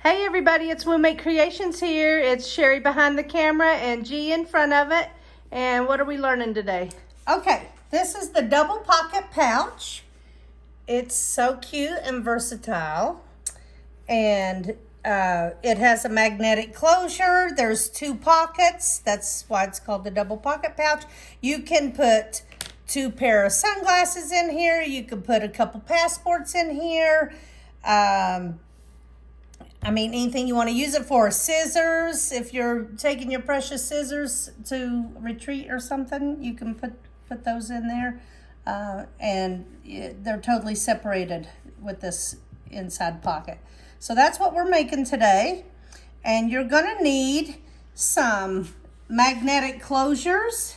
Hey everybody, it's Womate Creations here. It's Sherry behind the camera and G in front of it. And what are we learning today? Okay, this is the double pocket pouch. It's so cute and versatile. And it has a magnetic closure. There's 2 pockets. That's why it's called the double pocket pouch. You can put 2 pair of sunglasses in here. You can put a couple passports in here. Anything you want to use it for. Scissors, if you're taking your precious scissors to retreat or something, you can put those in there. And they're totally separated with this inside pocket. So that's what we're making today. And you're going to need some magnetic closures.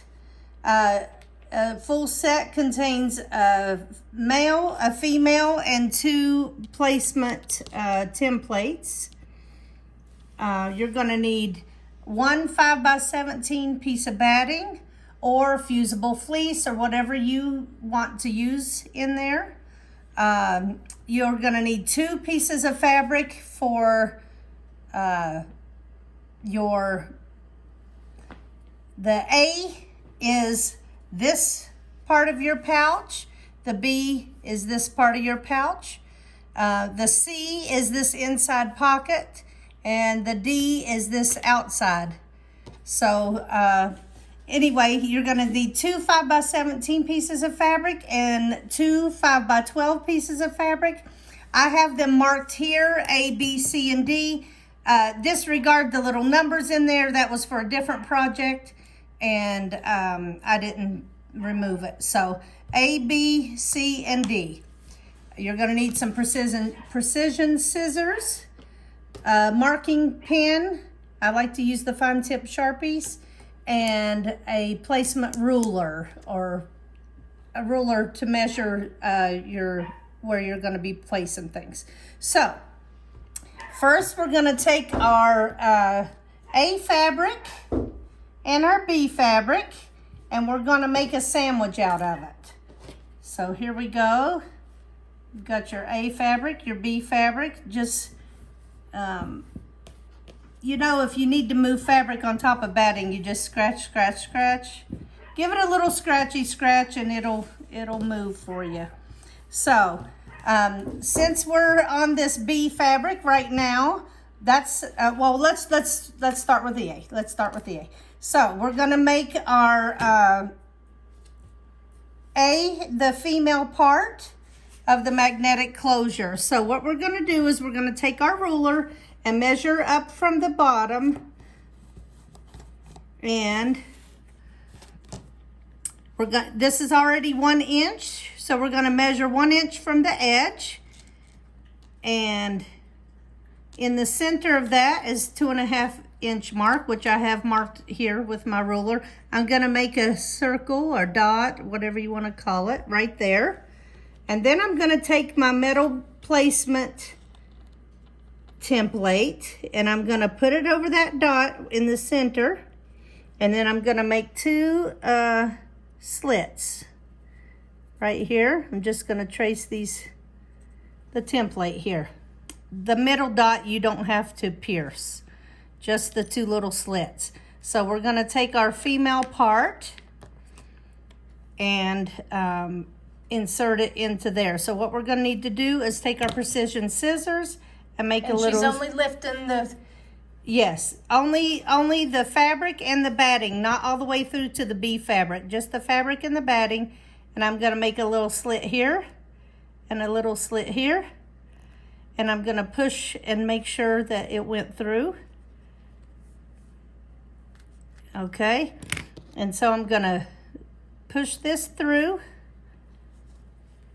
A full set contains a male, a female, and 2 placement templates. You're going to need 1 5x17 piece of batting or fusible fleece or whatever you want to use in there. You're going to need 2 pieces of fabric for the A is this part of your pouch. The B is this part of your pouch. The C is this inside pocket. And the D is this outside. So anyway, you're going to need 2 5x17 pieces of fabric and 2 5x12 pieces of fabric. I have them marked here, A, B, C, and D. Disregard the little numbers in there. That was for a different project. And I didn't remove it. So A, B, C, and D. You're going to need some precision scissors, marking pen. I like to use the fine tip Sharpies, and a placement ruler or a ruler to measure where you're going to be placing things. So first we're going to take our A fabric and our B fabric, and we're going to make a sandwich out of it. So here we go. You've got your A fabric, your B fabric. Just, if you need to move fabric on top of batting, you just scratch, scratch, scratch. Give it a little scratchy scratch and it'll move for you. So, since we're on this B fabric right now, that's, let's start with the A. Let's start with the A. So we're going to make our A, the female part of the magnetic closure. So what we're going to do is we're going to take our ruler and measure up from the bottom. And this is already 1 inch. So we're going to measure 1 inch from the edge. And in the center of that is 2.5 inch mark, which I have marked here with my ruler. I'm going to make a circle or dot, whatever you want to call it, right there. And then I'm going to take my metal placement template and I'm going to put it over that dot in the center. And then I'm going to make 2 slits right here. I'm just going to trace the template here. The middle dot you don't have to pierce, just the 2 little slits. So we're going to take our female part and insert it into there. So what we're going to need to do is take our precision scissors and make a little... She's only lifting the... Yes, only the fabric and the batting, not all the way through to the B fabric, just the fabric and the batting. And I'm going to make a little slit here and a little slit here. And I'm going to push and make sure that it went through. Okay, and so I'm going to push this through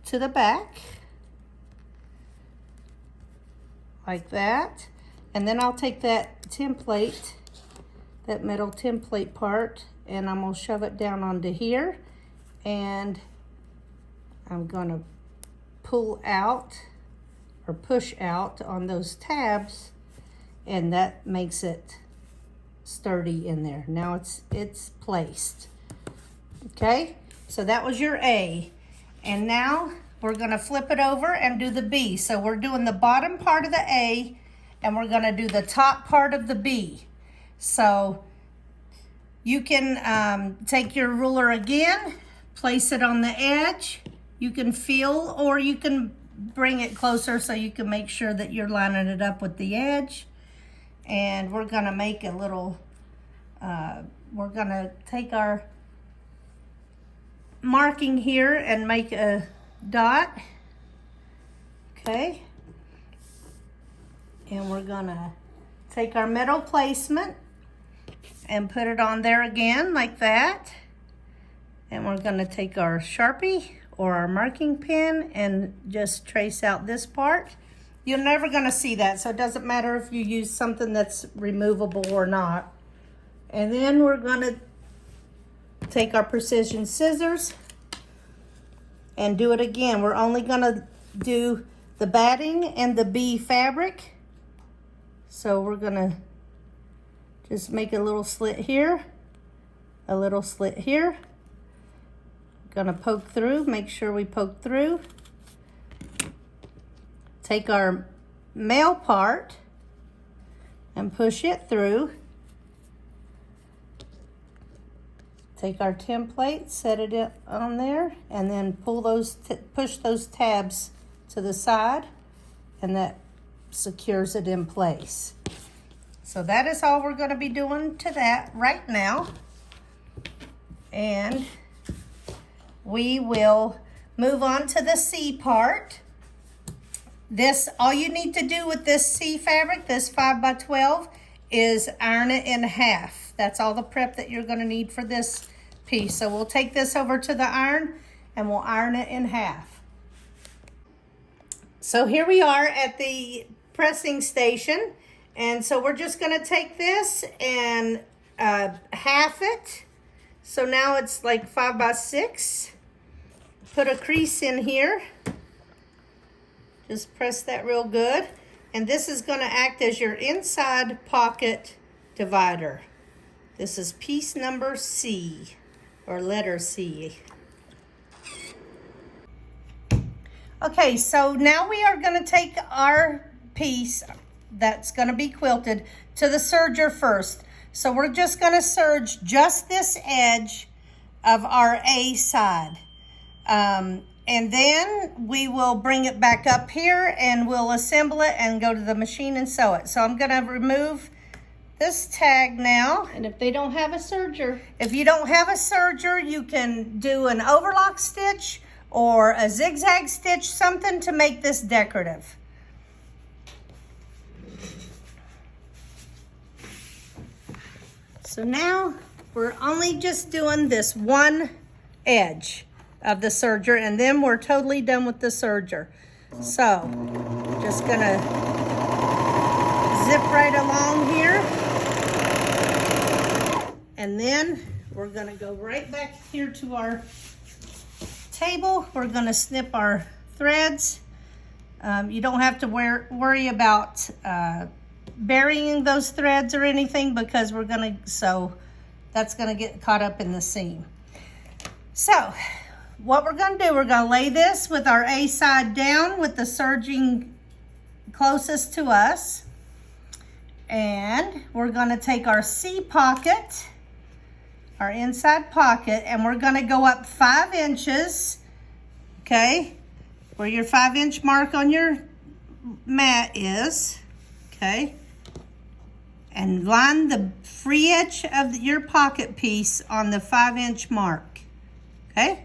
to the back like that. And then I'll take that template, that metal template part, and I'm going to shove it down onto here. And I'm going to pull out or push out on those tabs, and that makes it sturdy in there. Now it's placed. Okay, so that was your A. And now we're going to flip it over and do the B. So we're doing the bottom part of the A and we're gonna do the top part of the bee. So you can take your ruler again, place it on the edge. You can feel, or you can bring it closer so you can make sure that you're lining it up with the edge. And we're gonna make a little, we're gonna take our marking here and make a dot, okay? And we're gonna take our metal placement and put it on there again like that. And we're gonna take our Sharpie or our marking pen and just trace out this part. You're never gonna see that, so it doesn't matter if you use something that's removable or not. And then we're gonna take our precision scissors and do it again. We're only gonna do the batting and the bee fabric. So we're gonna just make a little slit here, a little slit here. Gonna poke through, make sure we poke through. Take our male part and push it through. Take our template, set it on there, and then pull those, push those tabs to the side, and that secures it in place. So that is all we're gonna be doing to that right now. And we will move on to the C part. This, all you need to do with this C fabric, this 5x12, is iron it in half. That's all the prep that you're gonna need for this piece. So we'll take this over to the iron and we'll iron it in half. So here we are at the pressing station. And so we're just gonna take this and half it. So now it's like 5x6. Put a crease in here. Just press that real good. And this is gonna act as your inside pocket divider. This is piece number C, or letter C. Okay, so now we are gonna take our piece that's gonna be quilted to the serger first. So we're just gonna serge just this edge of our A side. And then we will bring it back up here and we'll assemble it and go to the machine and sew it. So I'm gonna remove this tag now. And if they don't have a serger, if you don't have a serger, you can do an overlock stitch or a zigzag stitch, something to make this decorative. So now we're only just doing this one edge of the serger, and then we're totally done with the serger. So just gonna zip right along here, and then we're gonna go right back here to our table. We're gonna snip our threads. You don't have to worry about burying those threads or anything, because we're gonna sew. That's gonna get caught up in the seam. So what we're gonna do, we're gonna lay this with our A side down with the serging closest to us. And we're gonna take our C pocket, our inside pocket, and we're gonna go up 5 inches, okay? Where your 5-inch mark on your mat is, okay? And line the free edge of your pocket piece on the 5-inch mark, okay?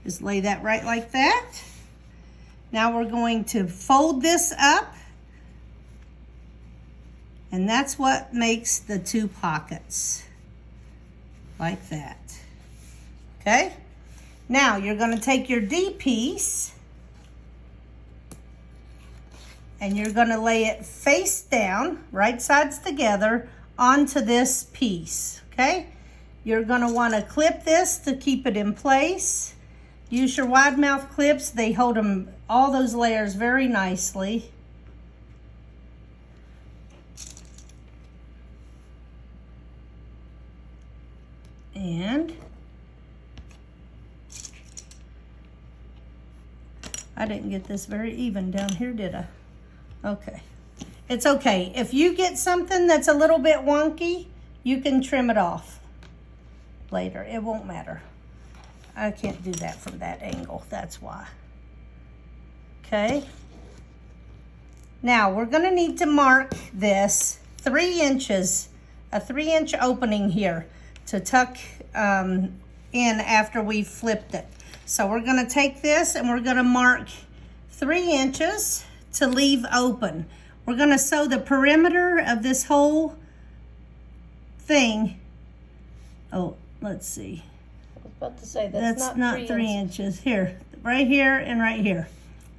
Just lay that right like that. Now we're going to fold this up, and that's what makes the 2 pockets, like that, okay? Now you're gonna take your D piece and you're gonna lay it face down, right sides together, onto this piece, okay? You're gonna wanna clip this to keep it in place. Use your wide mouth clips. They hold them, all those layers, very nicely. And I didn't get this very even down here, did I? Okay. It's okay. If you get something that's a little bit wonky, you can trim it off later. It won't matter. I can't do that from that angle, that's why. Okay. Now we're gonna need to mark this 3 inches, a 3-inch opening here to tuck in after we've flipped it. So we're gonna take this and we're gonna mark 3 inches to leave open. We're gonna sew the perimeter of this whole thing. Oh, let's see. I was about to say That's not 3 inches. Here, right here and right here.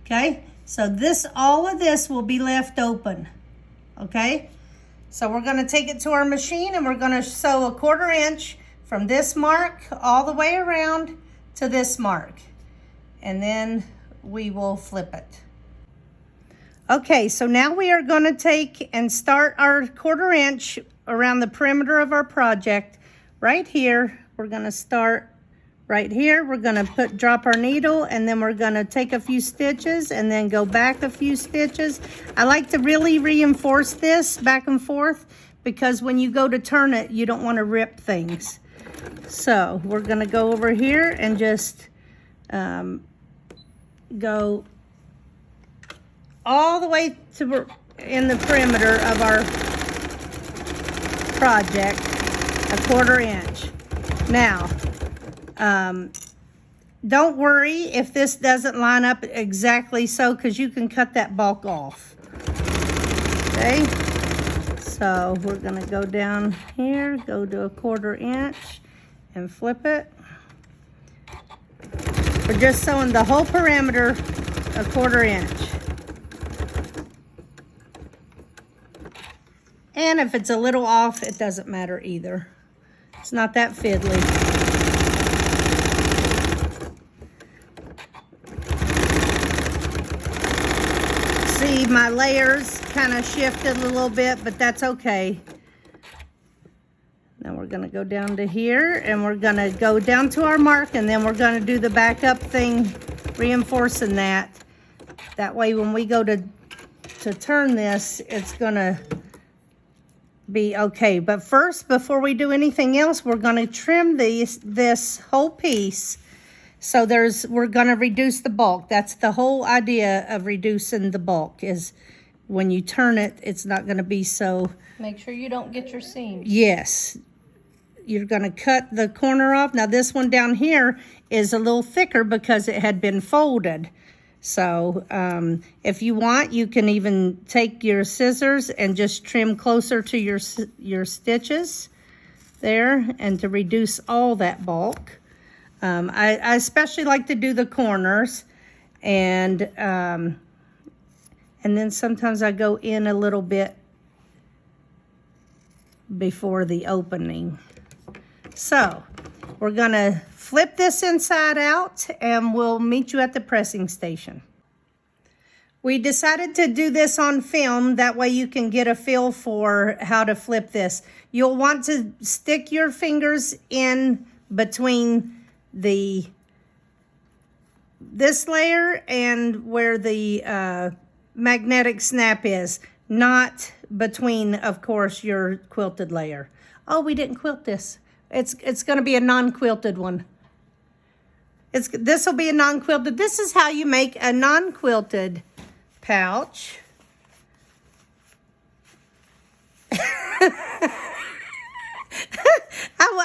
Okay, so this, all of this will be left open. Okay, so we're gonna take it to our machine and we're gonna sew a 1/4 inch from this mark all the way around to this mark. And then we will flip it. Okay, so now we are gonna take and start our 1/4 inch around the perimeter of our project. Right here, we're gonna start right here. We're gonna drop our needle, and then we're gonna take a few stitches and then go back a few stitches. I like to really reinforce this back and forth because when you go to turn it, you don't wanna rip things. So we're gonna go over here and just go all the way to in the perimeter of our project, a 1/4 inch. Now, don't worry if this doesn't line up exactly so, because you can cut that bulk off. Okay, so we're gonna go down here, go to a 1/4 inch and flip it. We're just sewing the whole perimeter a 1/4 inch. And if it's a little off, it doesn't matter either. It's not that fiddly. See, my layers kind of shifted a little bit, but that's okay. Now we're gonna go down to here and we're gonna go down to our mark, and then we're gonna do the backup thing, reinforcing that. That way when we go to turn this, it's gonna be okay. But first, before we do anything else, we're gonna trim this whole piece. So we're gonna reduce the bulk. That's the whole idea of reducing the bulk, is when you turn it, it's not gonna be so. Make sure you don't get your seams. Yes. You're gonna cut the corner off. Now this one down here is a little thicker because it had been folded. So if you want, you can even take your scissors and just trim closer to your stitches there, and to reduce all that bulk. I especially like to do the corners, and then sometimes I go in a little bit before the opening. So we're gonna flip this inside out and we'll meet you at the pressing station. We decided to do this on film, that way you can get a feel for how to flip this. You'll want to stick your fingers in between this layer and where the magnetic snap is, not between, of course, your quilted layer. Oh, we didn't quilt this. It's going to be a non-quilted one. This will be a non-quilted. This is how you make a non-quilted pouch.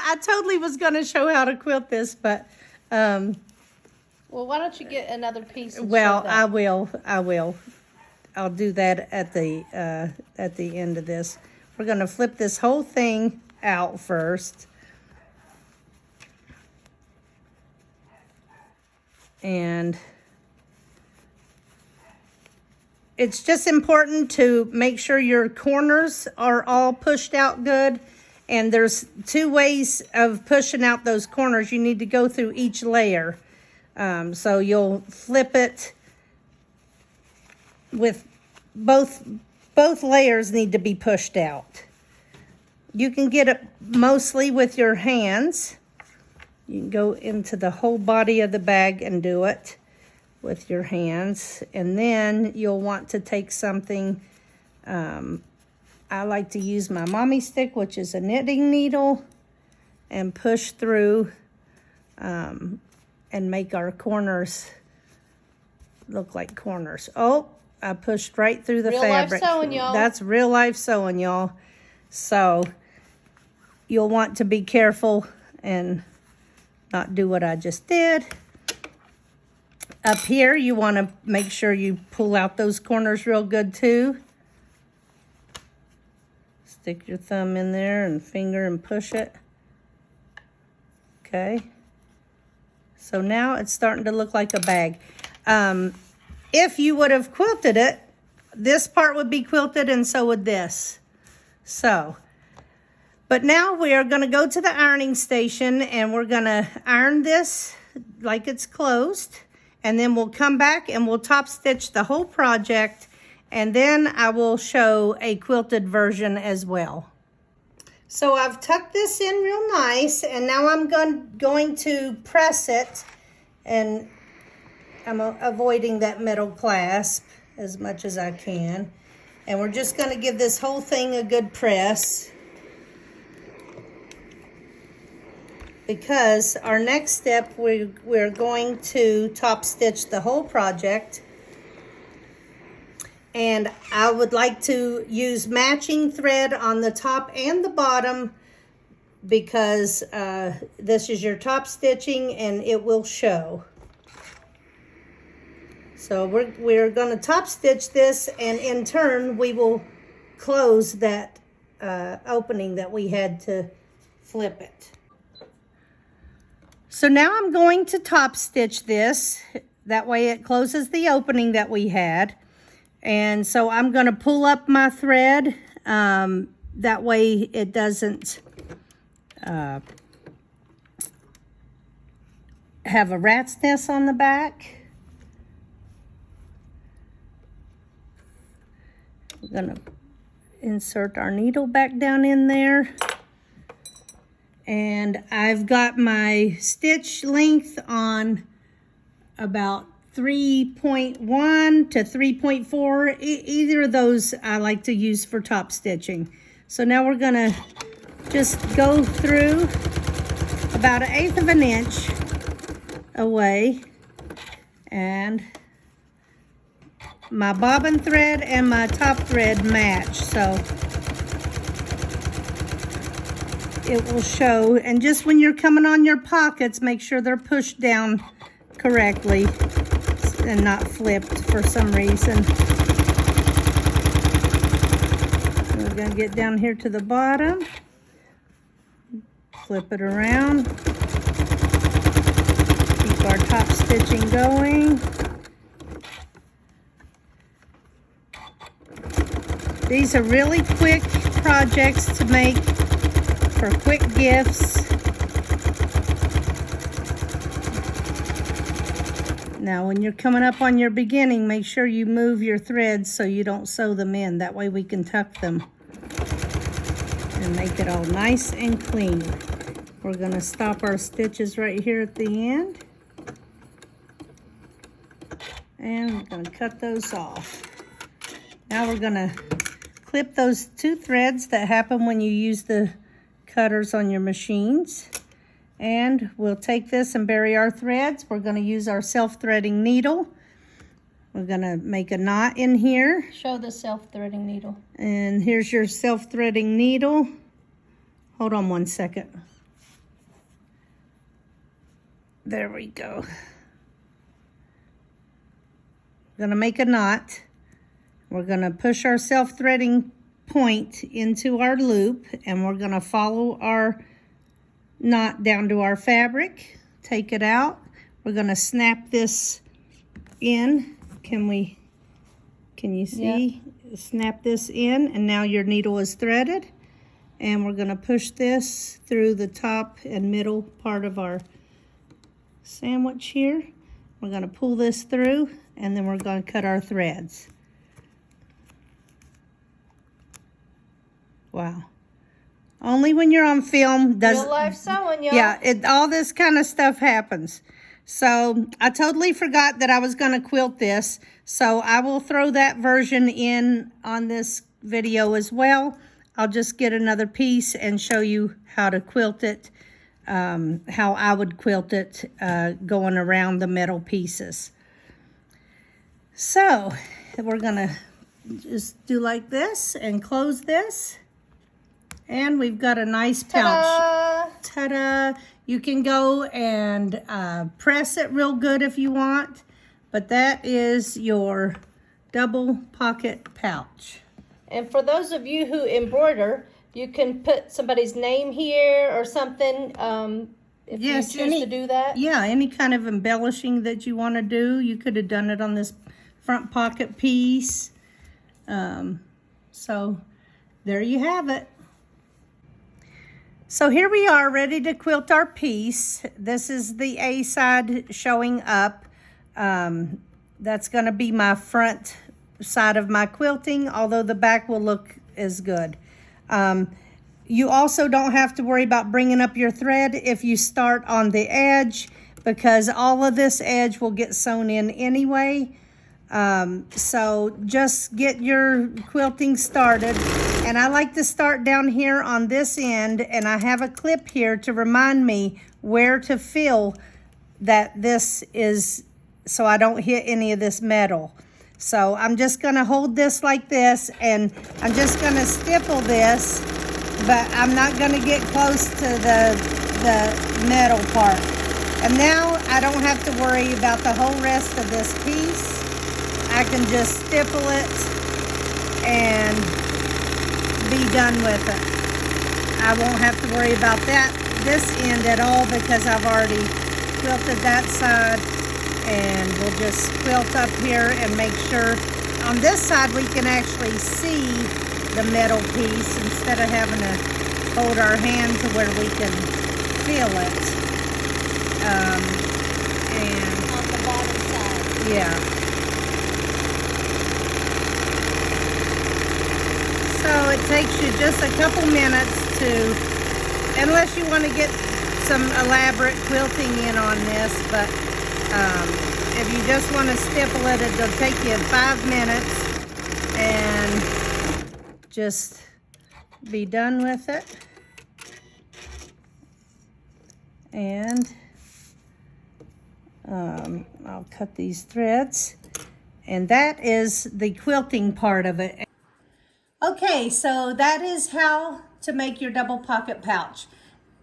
I totally was going to show how to quilt this, but well, why don't you get another piece? Well, I will. I'll do that at the end of this. We're going to flip this whole thing out first. And it's just important to make sure your corners are all pushed out good. And there's 2 ways of pushing out those corners. You need to go through each layer. So you'll flip it with both layers need to be pushed out. You can get it mostly with your hands. You can go into the whole body of the bag and do it with your hands. And then you'll want to take something I like to use my mommy stick, which is a knitting needle, and push through and make our corners look like corners. Oh, I pushed right through the fabric. Real life sewing, y'all. That's real life sewing, y'all. So you'll want to be careful and not do what I just did. Up here, you want to make sure you pull out those corners real good too. Stick your thumb in there and finger and push it. Okay. So now it's starting to look like a bag. If you would have quilted it, this part would be quilted and so would this. So, but now we are going to go to the ironing station and we're going to iron this like it's closed. And then we'll come back and we'll top stitch the whole project. And then I will show a quilted version as well. So I've tucked this in real nice, and now I'm going to press it, and I'm avoiding that middle clasp as much as I can. And we're just going to give this whole thing a good press, because our next step, we're going to top stitch the whole project. And I would like to use matching thread on the top and the bottom, because this is your top stitching and it will show. So we're going to top stitch this, and in turn we will close that opening that we had to flip it. So now I'm going to top stitch this. That way it closes the opening that we had. And so I'm going to pull up my thread. That way it doesn't have a rat's nest on the back. We're going to insert our needle back down in there. And I've got my stitch length on about 3.1 to 3.4. Either of those I like to use for top stitching. So now we're gonna just go through about 1/8 of an inch away, and my bobbin thread and my top thread match, so it will show. And just when you're coming on your pockets, make sure they're pushed down correctly and not flipped for some reason. We're going to get down here to the bottom, flip it around, keep our top stitching going. These are really quick projects to make for quick gifts. Now, when you're coming up on your beginning, make sure you move your threads so you don't sew them in. That way we can tuck them and make it all nice and clean. We're going to stop our stitches right here at the end. And we're going to cut those off. Now we're going to clip those 2 threads that happen when you use the cutters on your machines. And we'll take this and bury our threads. We're going to use our self-threading needle. We're going to make a knot in here. Show the self-threading needle. And here's your self-threading needle. Hold on one second. There we go. We're going to make a knot. We're going to push our self-threading point into our loop, and we're going to follow our knot down to our fabric, take it out. We're going to snap this in. Can you see? Yeah. Snap this in, and now your needle is threaded. And we're going to push this through the top and middle part of our sandwich here. We're going to pull this through, and then we're going to cut our threads. Wow. Only when you're on film does real life sewing, y'all. Yeah, all this kind of stuff happens. So I totally forgot that I was going to quilt this. So I will throw that version in on this video as well. I'll just get another piece and show you how to quilt it, how I would quilt it going around the metal pieces. So we're gonna just do like this and close this. And we've got a nice pouch. Ta-da! You can go and press it real good if you want, but that is your double pocket pouch. And for those of you who embroider, you can put somebody's name here or something if you choose to do that. Yeah, any kind of embellishing that you want to do. You could have done it on this front pocket piece. So there you have it. So here we are ready to quilt our piece. This is the A side showing up. That's going to be my front side of my quilting, although the back will look as good. You also don't have to worry about bringing up your thread if you start on the edge, because all of this edge will get sewn in anyway. So just get your quilting started. And I like to start down here on this end, and I have a clip here to remind me where to feel that this is, so I don't hit any of this metal. So I'm just gonna hold this like this, and I'm just gonna stipple this, but I'm not gonna get close to the metal part. And now I don't have to worry about the whole rest of this piece. I can just stipple it and be done with it. I won't have to worry about this end at all, because I've already quilted that side. And we'll just quilt up here and make sure on this side we can actually see the metal piece instead of having to hold our hand to where we can feel it. And on the bottom side. Yeah. So it takes you just a couple minutes to, unless you want to get some elaborate quilting in on this, but if you just want to stipple it, it'll take you 5 minutes and just be done with it. And I'll cut these threads, and that is the quilting part of it. Okay, so that is how to make your double pocket pouch.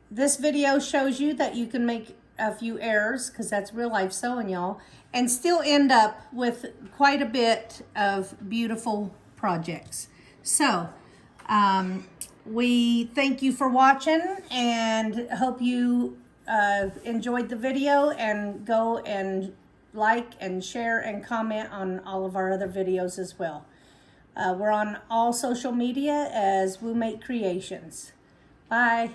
This video shows you that you can make a few errors, because that's real life sewing, y'all, and still end up with quite a bit of beautiful projects. So we thank you for watching, and hope you enjoyed the video, and go and like and share and comment on all of our other videos as well. We're on all social media as Janome Creations. Bye.